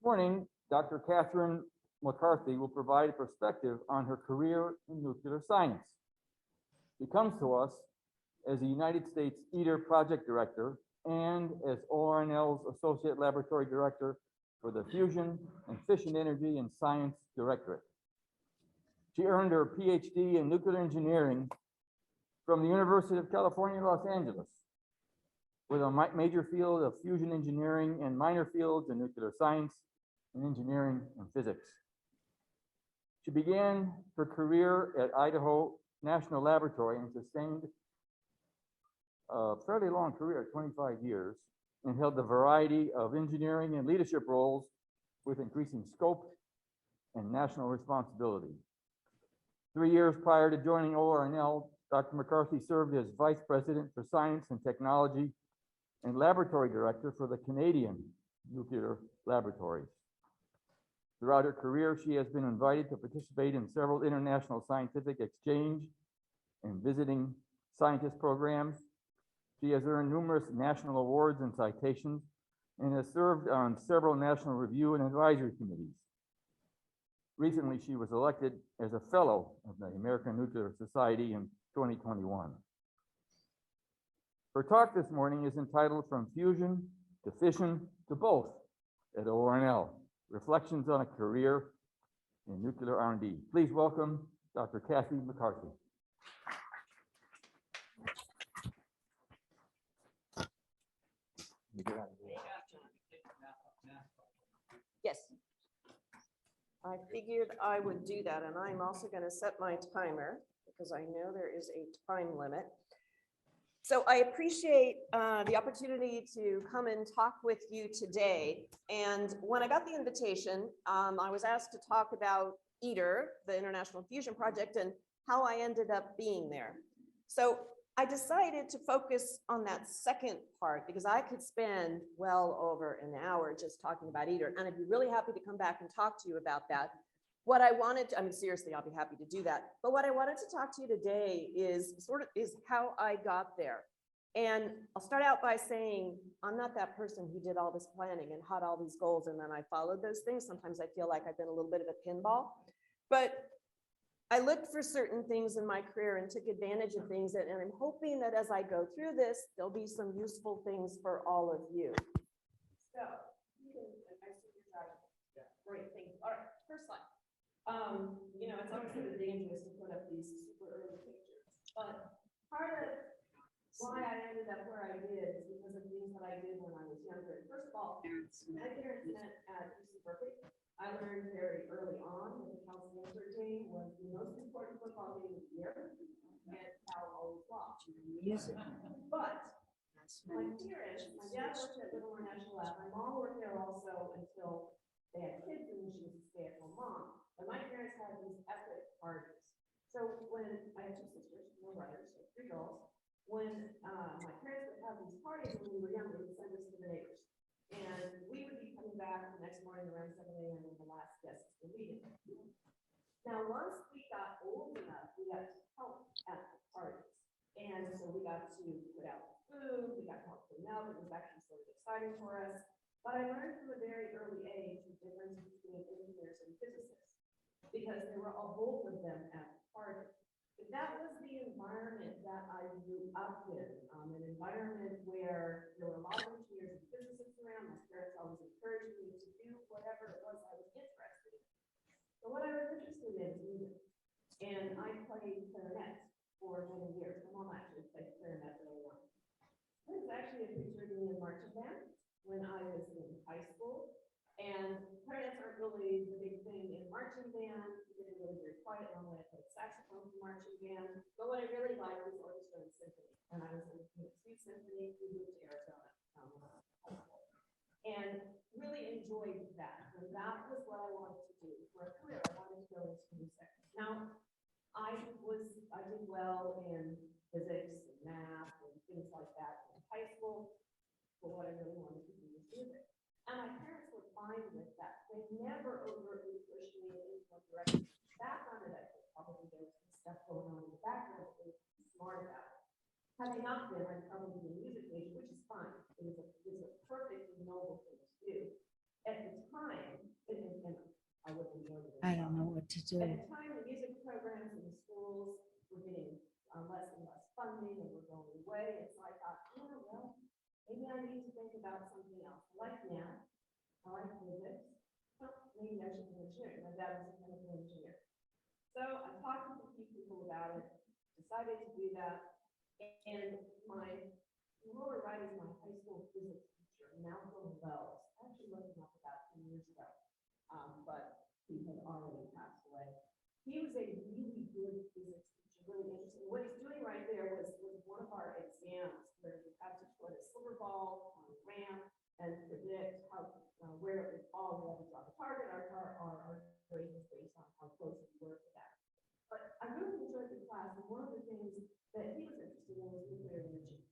Morning, Dr. Kathy McCarthy will provide a perspective on her career in nuclear science. She comes to us as the United States ITER Project Director and as ORNL's Associate Laboratory Director for the Fusion and Fission Energy and Science Directorate. She earned her PhD in nuclear engineering from the University of California, Los Angeles, with a major field of fusion engineering and minor fields in nuclear science and engineering and physics. She began her career at Idaho National Laboratory and sustained a fairly long career, 25 years, and held a variety of engineering and leadership roles with increasing scope and national responsibility. 3 years prior to joining ORNL, Dr. McCarthy served as Vice President for Science and Technology and Laboratory Director for the Canadian Nuclear Laboratories. Throughout her career, she has been invited to participate in several international scientific exchange and visiting scientist programs. She has earned numerous national awards and citations and has served on several national review and advisory committees. Recently, she was elected as a fellow of the American Nuclear Society in 2021. Her talk this morning is entitled From Fusion to Fission to Both at ORNL, Reflections on a Career in Nuclear R&D. Please welcome Dr. Kathy McCarthy. Yes, I figured I would do that, and I'm also going to set my timer because I know there is a time limit. So I appreciate the opportunity to come and talk with you today. And when I got the invitation, I was asked to talk about ITER, the International Fusion Project, and how I ended up being there. So I decided to focus on that second part because I could spend well over an hour just talking about ITER, and I'd be really happy to come back and talk to you about that. What I wanted to, I mean, seriously, I'll be happy to do that. But what I wanted to talk to you today is how I got there. And I'll start out by saying, I'm not that person who did all this planning and had all these goals and then I followed those things. Sometimes I feel like I've been a little bit of a pinball, but I looked for certain things in my career and took advantage of things, and I'm hoping that as I go through this, there'll be some useful things for all of you. So, I see you're driving. Yeah. Great, thank you. All right, first slide. You know, it's always sort of dangerous to put up these super early pictures, but part of why I ended up where I did is because of things that I did when I was younger. First of all, my parents met at UC Berkeley. I learned very early on that the Cal Winter game was the most important football game of the year, and Cal always lost. Music. But my parents, my dad worked at Livermore National Lab. My mom worked there also until they had kids and she was a stay-at-home mom. But my parents had these epic parties. So when I have 2 sisters, no brothers, so 3 girls. When my parents would have these parties when we were young, they would send us to the neighbors. And we would be coming back the next morning around 7 a.m. when the last guests were leaving. Now, once we got old enough, we got to help at the parties. And so we got to put out food, we got to help clean up. It was actually sort of exciting for us. But I learned from a very early age the difference between engineers and physicists, because there were both of them at the party. But that was the environment that I grew up in, an environment where there were a lot of engineers and physicists around. My parents always encouraged me to do whatever it was I was interested in. So what I was interested in is music. And I played clarinet for many years. My mom actually played clarinet early on. This is actually a picture of me in marching band when I was in high school. And clarinets aren't really the big thing in marching band. They're really very quiet. Normally I played saxophone for marching band. But what I really liked was orchestra and symphony. And I was in the Sweet Symphony. We moved to Arizona high school. And really enjoyed that. And that was what I wanted to do for a career. I wanted to go into music. Now, I did well in physics and math and things like that in high school. But what I really wanted to do was music. And my parents were fine with that. They never overtly pushed me in one direction. Back on it, I think probably there was some stuff going on in the background that they were smart about. Had they not been, I'd probably be a music major, which is fine. It was a perfectly noble thing to do. At the time, and I wouldn't enjoy it. I don't know what to do. At the time, the music programs in the schools were getting less and less funding and were going away. And so I thought, oh, well, maybe I need to think about something else. I like math, I like physics. Well, maybe I should be an engineer. My dad was a chemical engineer. So I talked to a few people about it, decided to do that. And my lower right is my high school physics teacher, Malcolm Wells. I actually looked him up about 2 years ago, but he had already passed away. He was a really good physics teacher, really interesting. What he's doing right there was one of our exams where you have to put a silver ball on a ramp and predict how where it would fall. We had to draw the target. Our grade was based on how close we were to that. But I really enjoyed the class, and one of the things that he was interested in was nuclear energy.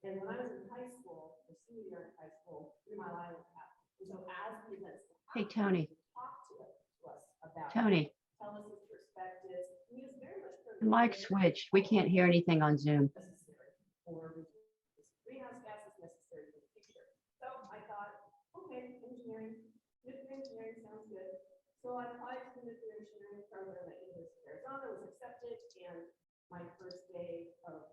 And when I was in high school, or senior year in high school, 3 Mile Island happened. And so as the events Hey, Tony. talk to us about Tony, tell us his perspectives. He was very much the mic switched. We can't hear anything on Zoom. necessary for greenhouse gases necessary for the future. So I thought, okay, nuclear engineering sounds good. So I applied to the nuclear engineering program at University of Arizona, was accepted, and my first day of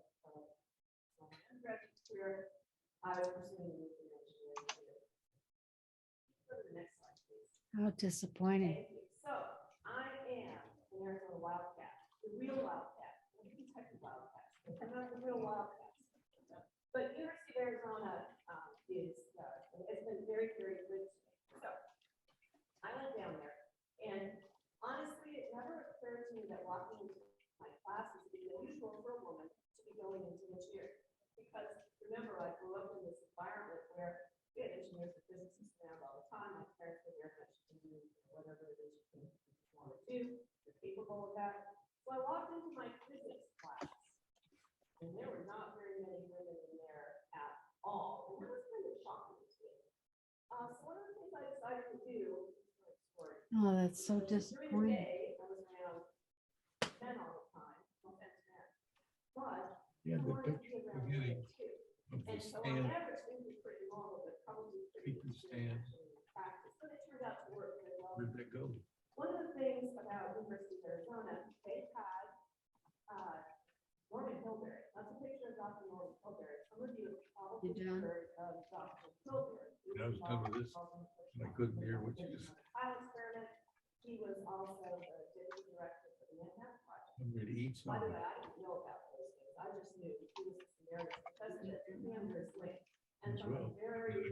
my undergraduate career, I was pursuing nuclear engineering career. Go to the next slide, please. How disappointing. Thank you. So I am an Arizona Wildcat, the real Wildcat, not the Kentucky Wildcats. I'm not the real Wildcats. But University of Arizona has been very, very good to me. So I went down there, and honestly, it never occurred to me that walking into my classes would be unusual for a woman to be going into engineering. Because remember, I grew up in this environment where we had engineers and physicists around all the time. My parents were very much into whatever it is you want to do. You're capable of that. So I walked into my physics class, and there were not very many women in there at all. And that was kind of shocking to me. So one of the things I decided to do, Oh, that's so during the disappointing. day, I was around men all the time, no offense to men. But Yeah, I the wanted to picture be around beginning women too. of the And so on stand, average, things were pretty normal, but probably pretty people extreme stand. actually in practice. But it turned out to work very well. Where'd that go? One of the things about University of Arizona, they had Norman Hilberry. That's a picture of Dr. Norman Hilberry. Some of you have probably You don't? heard of Dr. Hilberry. He Yeah, I was done with this, and I couldn't hear what you was- Pilot experiment. He was also the deputy director for the Manhattan Project. I'm ready to eat By the something. way, I didn't know about those things. I just knew he was the emeritus professor at Amherst Link. And As from well. very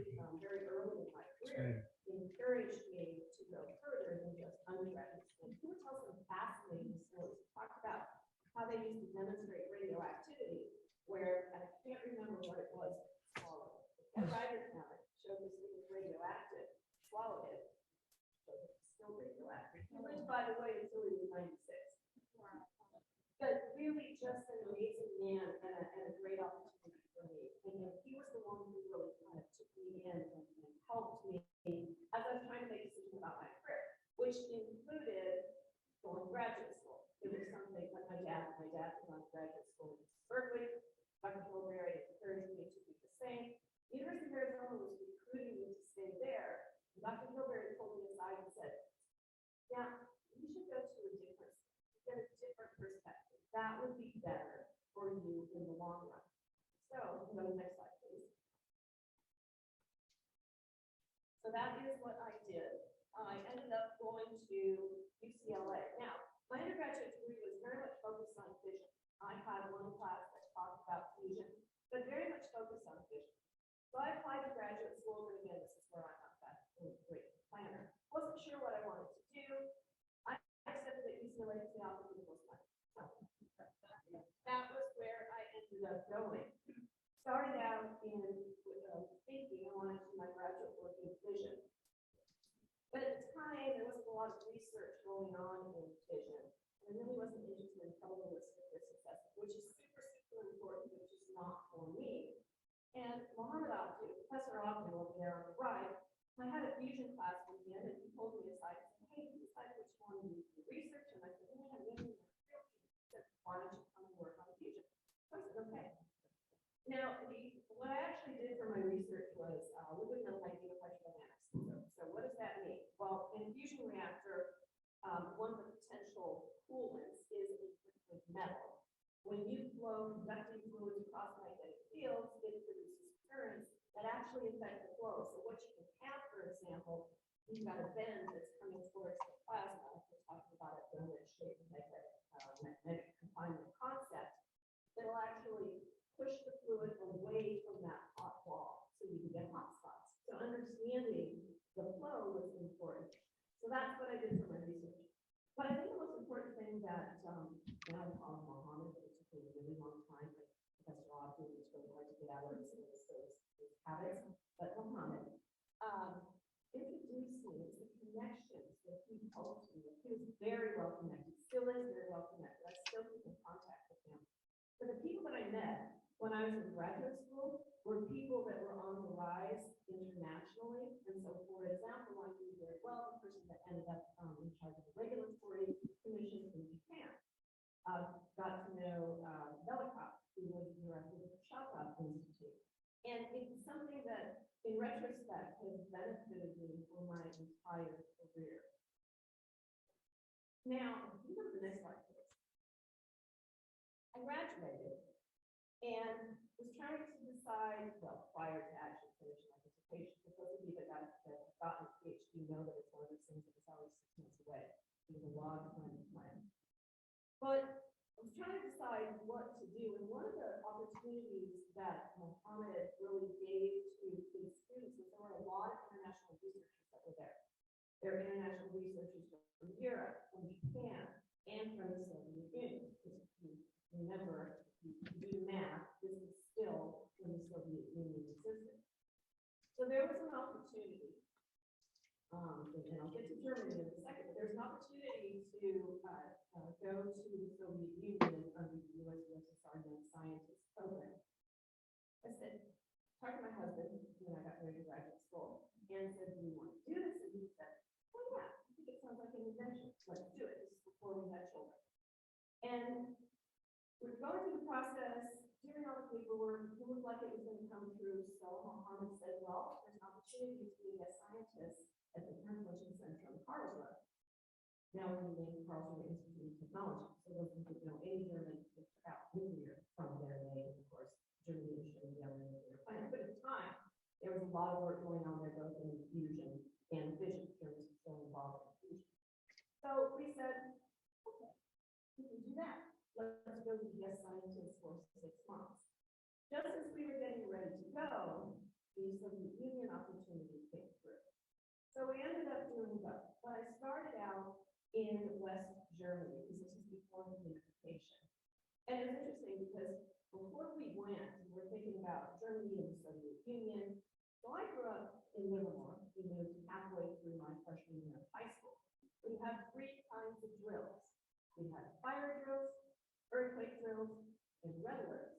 early in my career, he encouraged me to go further than just undergraduate school. He would tell some fascinating stories. He talked about how they used to demonstrate radioactivity, where, and I can't remember what it was, swallowed. Ed Ryder found it, showed this thing was radioactive, swallowed it, so it's still radioactive. He lived, by the way, until he was 96. But really just an amazing man and a great opportunity for me. And he was the one who really kind of took me in and helped me as I was trying to make decisions about my career, which included going to graduate school. It was something like my dad was on graduate school in Berkeley. Dr. Hilberry encouraged me to do the same. University of Arizona was recruiting me to stay there. And Dr. Hilberry pulled me aside and said, yeah, you should go to a different, get a different perspective. That would be better for you in the long run. So, go to the next slide, please. So that is what I did. I ended up going to UCLA. Now, my undergraduate degree was very much focused on fission. I had one class that talked about fusion, but very much focused on fission. So I applied to graduate school, and again, this is where I'm not that great planner. Wasn't sure what I wanted to do. I accepted that UCLA was the offer for the most money. So that was where I ended up going. Started out in thinking I wanted to do my graduate work in fission. But at the time, there wasn't a lot of research going on in fission. I really wasn't interested in probabilistic risk assessment, which is super, super important, which is not for me. And Mohammed Abdu, Professor Abdu over there on the right, I had a fusion class with him, and he pulled me aside and said, hey, you decide which one you do research. And I said, yeah, I'm doing real fusion. He said, why don't you come and work on fusion? So I said, okay. Now, what I actually did for my research was we wouldn't know idea of hydrodynamics. So what fusion reactor, one of the potential coolants is a liquid metal. When you flow conducting fluids across magnetic fields, it produces currents that actually affect the flow. So what you can have, for example, you've got a bend that's coming towards the plasma. We're talking about a donut-shaped magnetic confinement concept that'll actually push the fluid away from that hot wall, so you can get hot spots. So understanding the flow was important. So that's what I did for my research. But I think the most important thing that now I call Mohammed, but it took me a really long time. Like Professor Ogden, it's really hard to get out of those habits. But Mohammed introduced me to the connections that he helped me with. He was very well connected, still is very well connected. I still keep in contact with him. But the people that I met when I was in graduate school were people that were on the rise internationally. And so, for example, I knew very well the person that ended up in charge of the regulatory commission in Japan. Got to know Velikov, who was the director of the Shatov Institute. And it's something that, in retrospect, has benefited me for my entire career. Now, you go to the next slide, please. I graduated and was trying to decide, well, prior to actually finishing my dissertation, for those of you that have gotten a PhD know that it's one of those things that is always 6 months away. There's a lot of time to plan. But I was trying to decide what to do, and one of the opportunities that Mohammed really gave to his students was there were a lot of international researchers that were there. There are international researchers from Europe, from Japan, and from the Soviet Union. Because if you remember, if you do math, this is still when the Soviet Union existed. So there was an opportunity, and I'll get to Germany in a second, but there's an opportunity to go to the Soviet Union under the USSR Young Scientist Program. I said, talked to my husband when I got ready to graduate school, and said, do we want to do this? And he said, well, yeah, I think it sounds like an invention. Let's do it. This is before we had children. And we're going through the process, doing all the paperwork. It looked like it was going to come through. So Mohammed said, well, there's an opportunity to be a scientist at the Translation Center in Karlsruhe. Now we're named Karlsruhe Institute of Technology. So those of you who know any German took out nuclear from their name. Of course, Germany is shutting down their nuclear plant. But at the time, there was a lot of work going on there, both in fusion and fission. Germany was still involved in fusion. So we said, okay, we can do that. Let's go to be a scientist for 6 months. Just as we were getting ready to go, the Soviet Union opportunity came through. So we ended up doing both. But I started out in West Germany, because this was before the unification. And it's interesting because before we went, we were thinking about Germany and the Soviet Union. So I grew up in Livermore. We moved halfway through my freshman year of high school. We had 3 kinds of drills. We had fire drills, earthquake drills, and red alerts.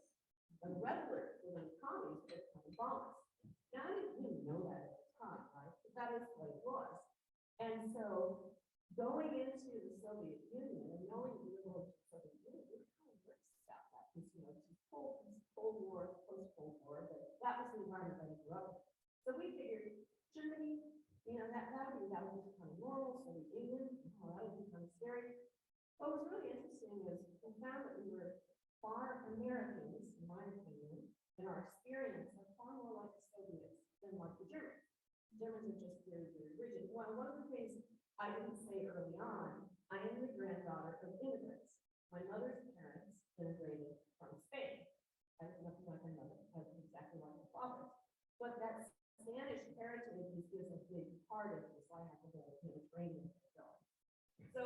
The red alerts were the commies that were bombs. Now, I didn't even know that at the time, right? But that is what it was. And so, going into the Soviet Union and knowing we were going to the Soviet Union, we were kind of nervous about that. Because, you know, it's Cold War, post-Cold War, but that was the environment that we grew up in. So we figured Germany, you know, that would be kind of normal. Soviet Union, oh, that would be kind of scary. What was really interesting is we found that we were far Americans, in my opinion, in our experience are far more like the Soviets than like the Germans. The Germans are just very, very rigid. Well, one of the things I didn't say early on, I am the granddaughter of immigrants. My mother's parents immigrated from Spain. I was nothing like my mother, I was exactly like my father. But that Spanish heritage is a big part of this. I have the whole Mediterranean going. So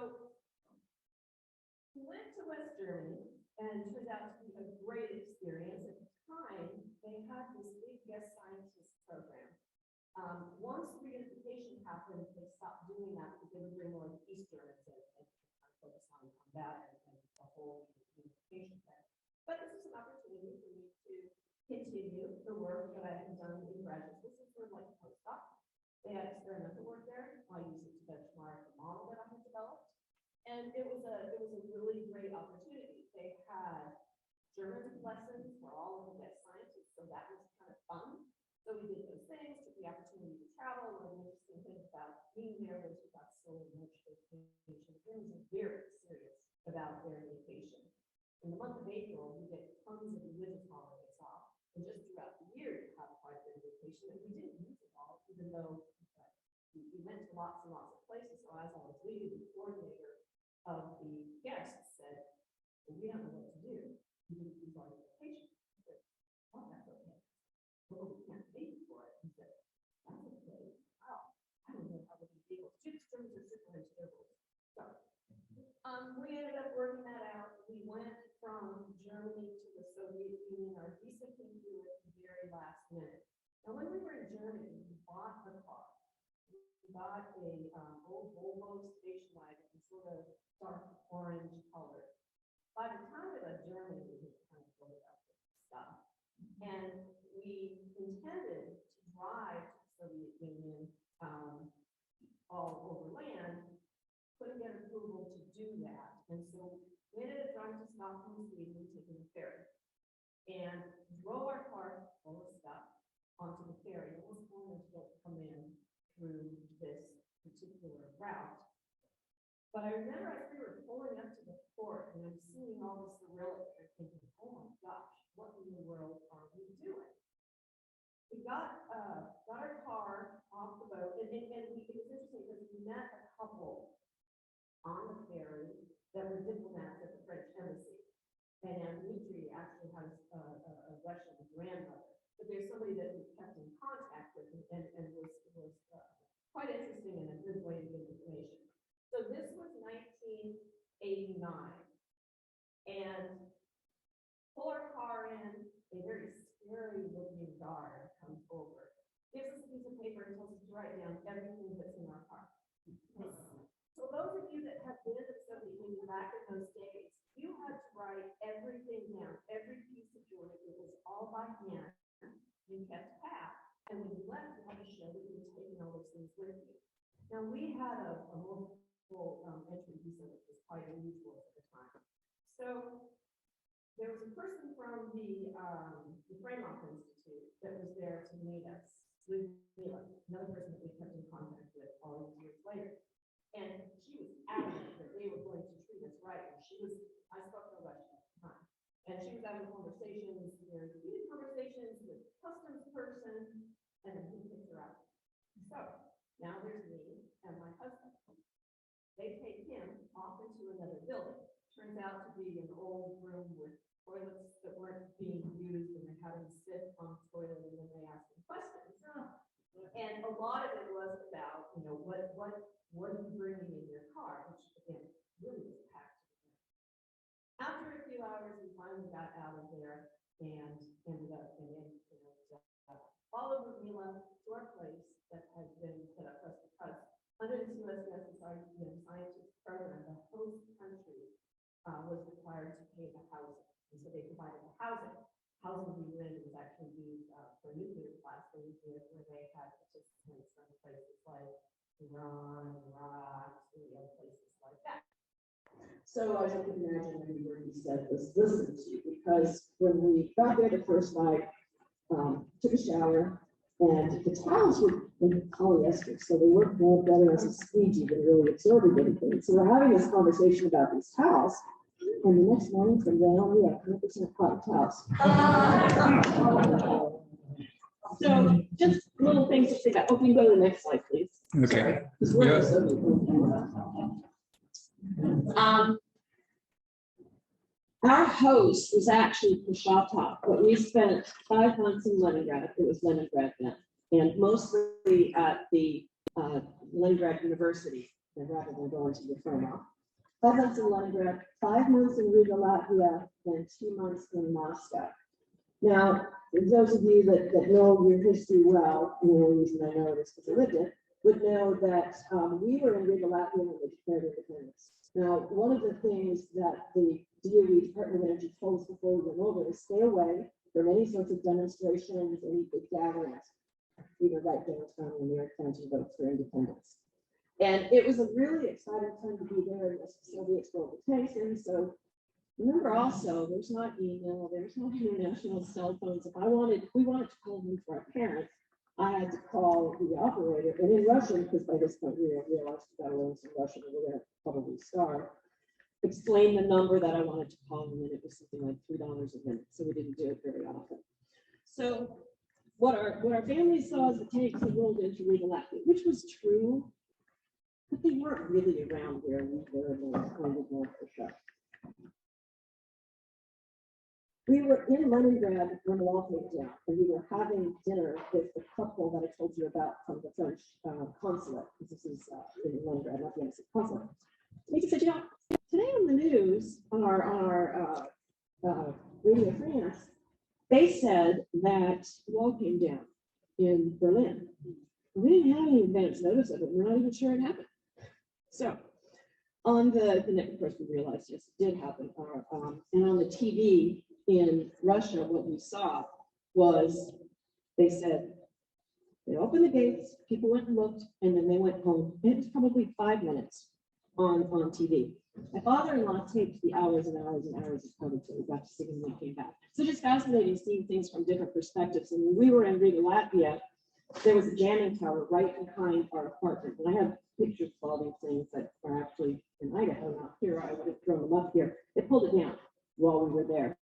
we went to West Germany, and it turned out to be a great experience. At the time, they had this big guest scientist program. Once reunification happened, they stopped doing that because they would bring more East Germans in and focus on that and the whole reunification thing. But this is an opportunity for me to continue the work that I had done in graduate school. This is sort of like a postdoc. They had experimental work there. I used it to benchmark the model that I had developed. And it was a really great opportunity. They had German lessons for all of the guest scientists, so that was kind of fun. So we did those things, took the opportunity to travel. One of the interesting things about being there was we got to so much vacation. Families are very serious about their vacation. In the month of April, we get tons of religious holidays off. And just throughout the year, you have quite a bit of vacation. And we didn't use it all, even though we went to lots and lots of places. So as I was leaving, the coordinator of the guests said, well, we don't know what to do. We didn't use all your vacation. I said, oh, that's okay. Well, we can't pay you for it. He said, that's okay. Wow. I don't know how we can deal with students are super into their rules. So we ended up working that out. We went from Germany to the Soviet Union. Our visa came through at the very last minute. Now, when we were in Germany, we bought a car. We bought a old Volvo station wagon, sort of dark orange color. By the time we left Germany, we had kind of filled up with stuff. And we intended to drive to the Soviet Union all over land, couldn't get approval to do that. And so we ended up driving to Stockholm, Sweden, taking the ferry. And drove our car full of stuff onto the ferry. It was going to come in through this particular route. But I remember as we were pulling up to the port and I'm seeing all this Cyrillic, I'm thinking, oh my gosh, what in the world are we doing? We got our car off the boat, and it was interesting because we met a couple on the ferry that were diplomats at the French embassy. And Dmitri actually has a Russian grandmother, but there's somebody that we kept in contact with and was quite interesting and a good way to get information. So this was 1989, and pull our car in, a very scary looking guard comes over, gives us a piece of paper and tells us to write down everything that's in our car. So those of you that have been at Soviet Union back in those days, you had to write everything down, every piece of jewelry. It was all by hand. You kept tabs, and when you left, you had to show that you were taking all those things with you. Now we had a multiple entry visa, which was quite unusual at the time. So there was a person from the Frameoff Institute that was there to meet us, another person that we kept in contact with all these years later. And she was adamant that they were going to treat us right. And I spoke no Russian at the time. And she was having conversations, very heated conversations with the customs person, and then he picked her up. So now there's me and my husband. They take him off into another building. Turns out to be an old room with toilets that weren't being used, and they had him sit on the toilet, and then they asked him questions. And a lot of it was about, what are you bringing in your car, which again really was packed to the brim. After a few hours, we finally got out of there and ended up followed Ludmila to our place that had been set up for us because under this USSR scientist program, the host country was required to pay the housing, and so they provided the housing. Housing we rented was actually used for nuclear class where they had participants from places like Iran, Iraq, Syria, places like that. So as you can imagine, everybody said was listened to, because when we got there the first night, took a shower, and the towels were in polyester, so they weren't more better as a squeegee than really absorbing anything. So we're having this conversation about these towels, and the next morning from down, we have 100% cotton towels. So just little things to think about. Oh, you can go to the next slide, please. Okay. Our host was actually Khrushchev, but we spent 5 months in Leningrad. It was Leningrad then, and mostly at the Leningrad University, rather than going to the Frameoff. 5 months in Leningrad, 5 months in Riga, Latvia, and 2 months in Moscow. Now, those of you that know your history well, and the only reason I know it is because I lived it, would know that we were in Riga, Latvia when we declared independence. Now, one of the things that the DOE, Department of Energy, told us before we went over is stay away from any sorts of demonstrations, any big gatherings. We were right downtown when we were counting votes for independence. And it was a really exciting time to be there as the Soviets were overtaken. So remember also, there's not email, there's no international cell phones. If we wanted to call them for our parents, I had to call the operator, and in Russian, because by this point we realized we got to learn some Russian, and we're gonna probably starve. Explain the number that I wanted to call, and then it was something like $3 a minute, so we didn't do it very often. So what our family saw as the tanks had rolled into Riga, Latvia, which was true, but they weren't really around where we were in the kind of North Russia. We were in Leningrad when the wall came down, and we were having dinner with the couple that I told you about from the French consulate. This is in Leningrad, not the embassy consulate. He said, you know, today on the news, on our Radio France, they said that the wall came down in Berlin. We didn't have any advance notice of it. We're not even sure it happened. So on the net, of course, we realized, yes, it did happen. And on the TV in Russia, what we saw was, they said, they opened the gates, people went and looked, and then they went home. And it was probably 5 minutes on TV. My father-in-law taped the hours and hours and hours of coverage that we got to see when we came back. So just fascinating seeing things from different perspectives. And when we were in Riga, Latvia, there was a jamming tower right behind our apartment. And I have pictures of all these things that are actually in Idaho, not here. I would have thrown them up here. They pulled it down while we were there.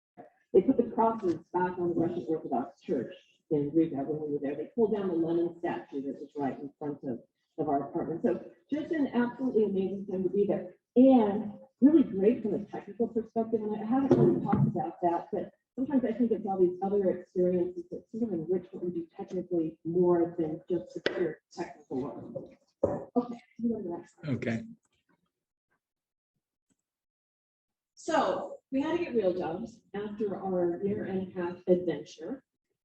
They put the crosses back on the Russian Orthodox Church in Riga when we were there. They pulled down the Lenin statue that was right in front of our apartment. So just an absolutely amazing time to be there. And really great from a technical perspective. And I haven't really talked about that, but sometimes I think it's all these other experiences that sort of enrich what we do technically more than just the pure technical work. Okay, go to the next slide. Okay. So we had to get real jobs after our year-and-a-half adventure.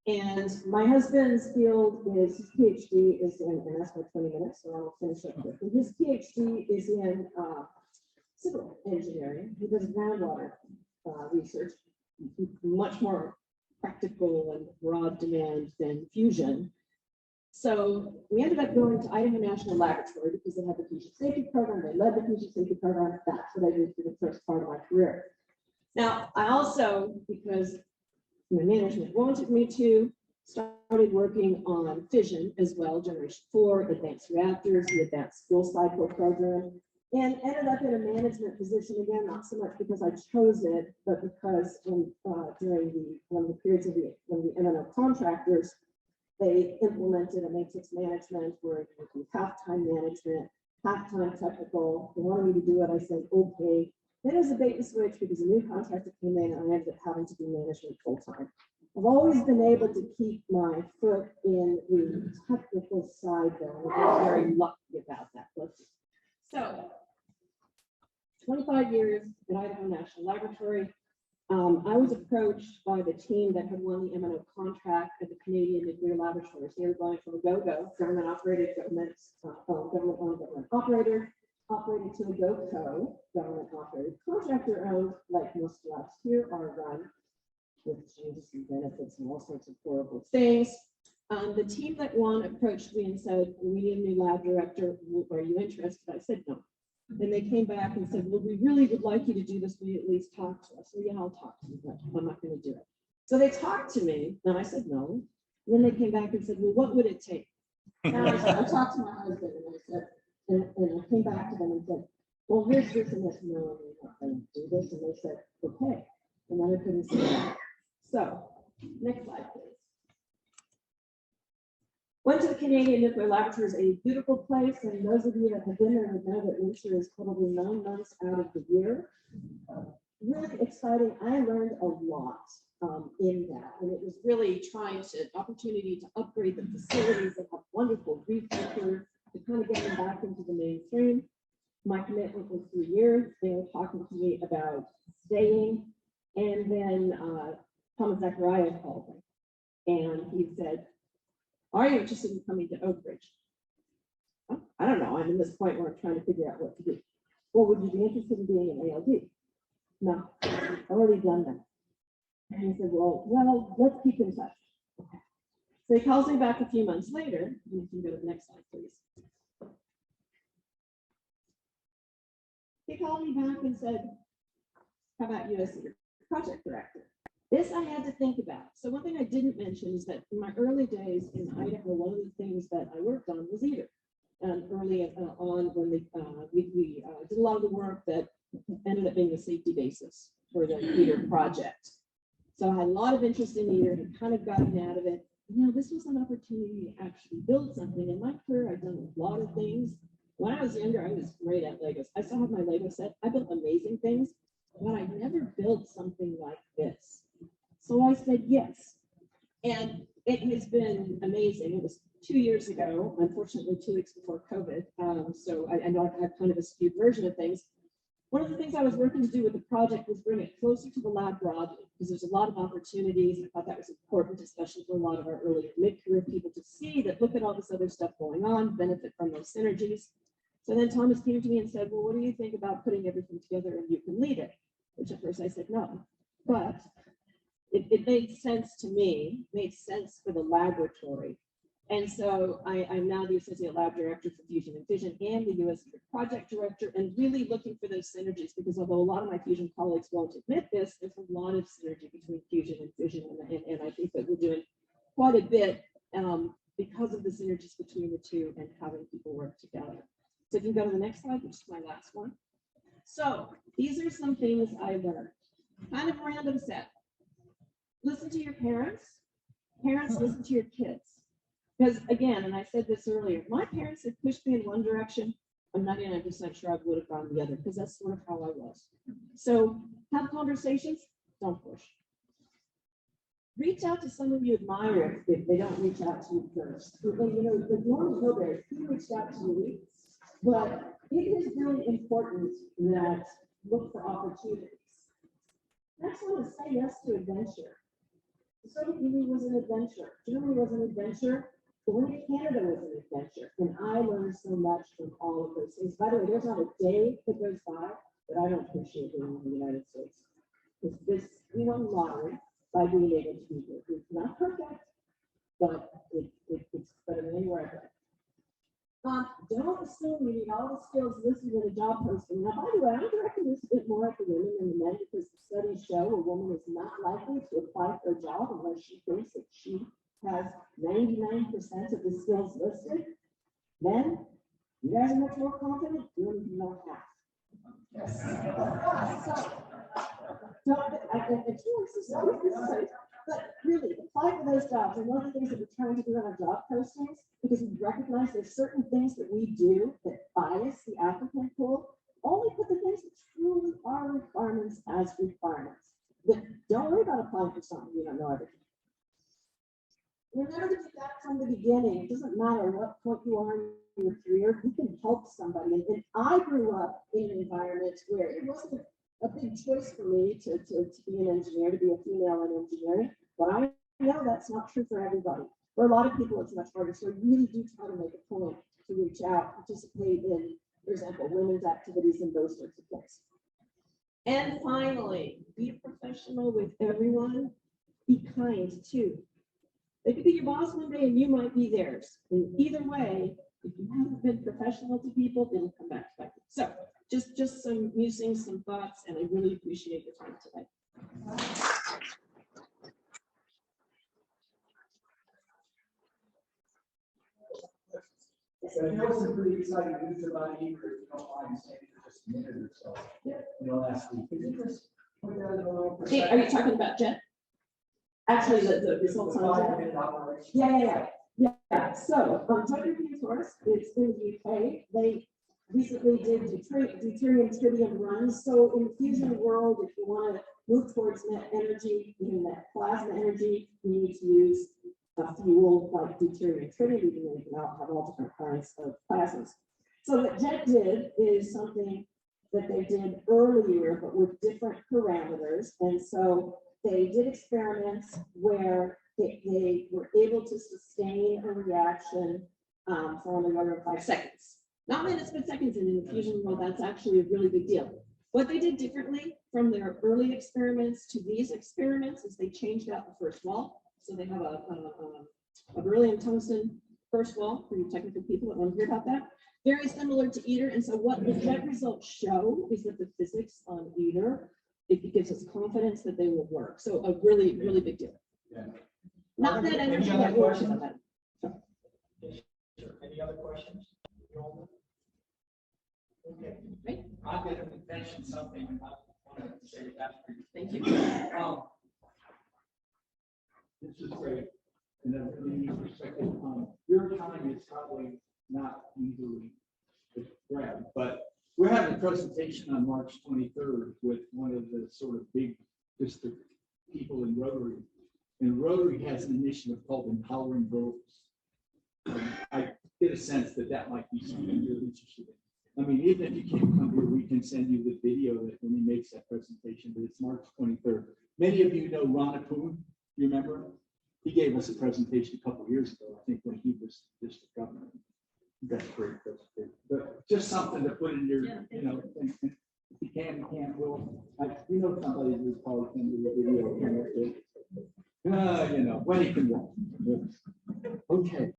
And my husband's field is, his PhD is in, and that's my 20 minutes, so I'll finish up quickly. His PhD is in civil engineering. He does groundwater research, much more practical and broad demand than fusion. So we ended up going to Idaho National Laboratory because they had the fusion safety program. They led the fusion safety program. That's what I did for the first part of my career. Now, I also, because my management wanted me to, started working on fission as well, Generation 4, advanced reactors, the advanced fuel cycle program, and ended up in a management position again, not so much because I chose it, but because during one of the periods of when the MNO contractors, they implemented a matrix management where you do half-time management, half-time technical. They wanted me to do it. I said, okay. Then it was a bait and switch because a new contractor came in and I ended up having to do management full-time. I've always been able to keep my foot in the technical side though. I'm very lucky about that. So 25 years at Idaho National Laboratory. I was approached by the team that had won the MNO contract at the Canadian Nuclear Laboratories. They were going from a go-go, government operated, government operator, operated to a go-co, government operated, contractor owned, like most labs here are run with changes and benefits and all sorts of horrible things. The team that won approached me and said, we need a new lab director. Are you interested? I said no. And they came back and said, well, we really would like you to do this. Will you at least talk to us? So yeah, I'll talk to you, but I'm not going to do it. So they talked to me and I said no. And then they came back and said, well, what would it take? And I talked to my husband and I said, and I came back to them and said, well, here's this and this. No, we're not going to do this. And they said, okay. And then I couldn't say that. So next slide, please. Went to the Canadian Nuclear Laboratories, a beautiful place, and those of you that have been there would know that winter is probably 9 months out of the year. Really exciting. I learned a lot in that, and it was really opportunity to upgrade the facilities that have wonderful researchers to kind of get them back into the mainstream. My commitment was 3 years. They were talking to me about staying, and then Thomas Zachariah called me, and he said, are you interested in coming to Oak Ridge? Oh, I don't know. I'm in this point where I'm trying to figure out what to do. Well, would you be interested in being an ALD? No, I've already done that. And he said, well, let's keep in touch. Okay. So he calls me back a few months later. You can go to the next slide, please. He called me back and said, how about you as your project director? This I had to think about. So one thing I didn't mention is that in my early days in Idaho, one of the things that I worked on was ITER. And early on, when we did a lot of the work that ended up being the safety basis for the ITER project. So I had a lot of interest in ITER and kind of gotten out of it. You know, this was an opportunity to actually build something. In my career, I've done a lot of things. When I was younger, I was great at Legos. I still have my Lego set. I built amazing things, but I never built something like this. So I said yes. And it has been amazing. It was 2 years ago, unfortunately 2 weeks before COVID. So I know I have kind of a skewed version of things. One of the things I was working to do with the project was bring it closer to the lab broadly, because there's a lot of opportunities. I thought that was important, especially for a lot of our early mid-career people to see that look at all this other stuff going on, benefit from those synergies. So then Thomas came to me and said, well, what do you think about putting everything together and you can lead it? Which at first I said no, but it made sense to me, made sense for the laboratory. And so I'm now the Associate Lab Director for Fusion and Fission and the US Project Director, and really looking for those synergies, because although a lot of my fusion colleagues won't admit this, there's a lot of synergy between fusion and fission, and I think that we're doing quite a bit because of the synergies between the two and having people work together. So if you can go to the next slide, which is my last one. So these are some things I learned. Kind of random set. Listen to your parents. Parents, listen to your kids. Because again, and I said this earlier, my parents had pushed me in one direction. I'm 99% sure I would have gone the other, because that's sort of how I was. So have conversations, don't push. Reach out to someone you admire if they don't reach out to you first. You know, the Norman Hilberry, he reached out to me, but it is really important that look for opportunities. Next one is say yes to adventure. So Italy was an adventure. Germany was an adventure. Going to Canada was an adventure. And I learned so much from all of those things. By the way, there's not a day that goes by that I don't appreciate being in the United States. It's this, you know, lottery by being able to be here. It's not perfect, but it's better than anywhere I've been. Don't assume you need all the skills listed in a job posting. Now, by the way, I'm directing this a bit more at the women than the men, because the studies show a woman is not likely to apply for a job unless she thinks that she has 99% of the skills listed. Then you guys are much more confident, you don't even know half. But really, apply for those jobs. And one of the things that we're trying to do on our job postings, because we recognize there's certain things that we do that bias the applicant pool, only put the things that truly are requirements as requirements. But don't worry about applying for something you don't know everything. Remember to do that from the beginning. It doesn't matter what point you are in your career, you can help somebody. And I grew up in an environment where it wasn't a big choice for me to be an engineer, to be a female in engineering, but I know that's not true for everybody. For a lot of people, it's much harder. So I really do try to make a point to reach out, participate in, for example, women's activities and those sorts of things. And finally, be a professional with everyone. Be kind too. They could be your boss one day and you might be theirs. And either way, if you haven't been professional to people, it'll come back to bite you. So just some musings, some thoughts, and I really appreciate your time today. So you know some pretty exciting news about Eager, if you don't mind staying for just a minute or so. You know, last week. Could you just point that in a little Hey, are you talking about Jet? Actually, the results on Jet. Yeah. So, Jet European Taurus, it's in the UK. They recently did deuterium tritium runs. So in the fusion world, if you want to move towards net energy, even that plasma energy, you need to use a fuel like deuterium tritium, even though you can have all different kinds of plasmas. So what Jet did is something that they did earlier, but with different parameters. And so they did experiments where they were able to sustain a reaction for on the order of 5 seconds. Not minutes, but seconds. And in the fusion world, that's actually a really big deal. What they did differently from their early experiments to these experiments is they changed out the first wall. So they have a beryllium tungsten first wall for you technical people that want to hear about that. Very similar to ITER. And so what the Jet results show is that the physics on ITER, it gives us confidence that they will work. So a really, really big deal. Yeah. Not that I Any understand other that word. questions? Sure. Any other questions? Okay. I'm going to mention something and I want to say it after. Thank you. This is great. And then really neat perspective. Your time is probably not easily grabbed, but we're having a presentation on March 23rd with one of the sort of big district people in Rotary. And Rotary has an initiative called Empowering Girls. I get a sense that that might be something you're interested in. I mean, even if you can't come here, we can send you the video that when he makes that presentation, but it's March 23rd. Many of you know Rana Poon, you remember? He gave us a presentation a couple of years ago, I think, when he was district governor. That's great, that's great. But just something to put in your, you know, and if you can, you can't, will. You know, somebody who's probably can do a video. You know, when he can walk. Okay.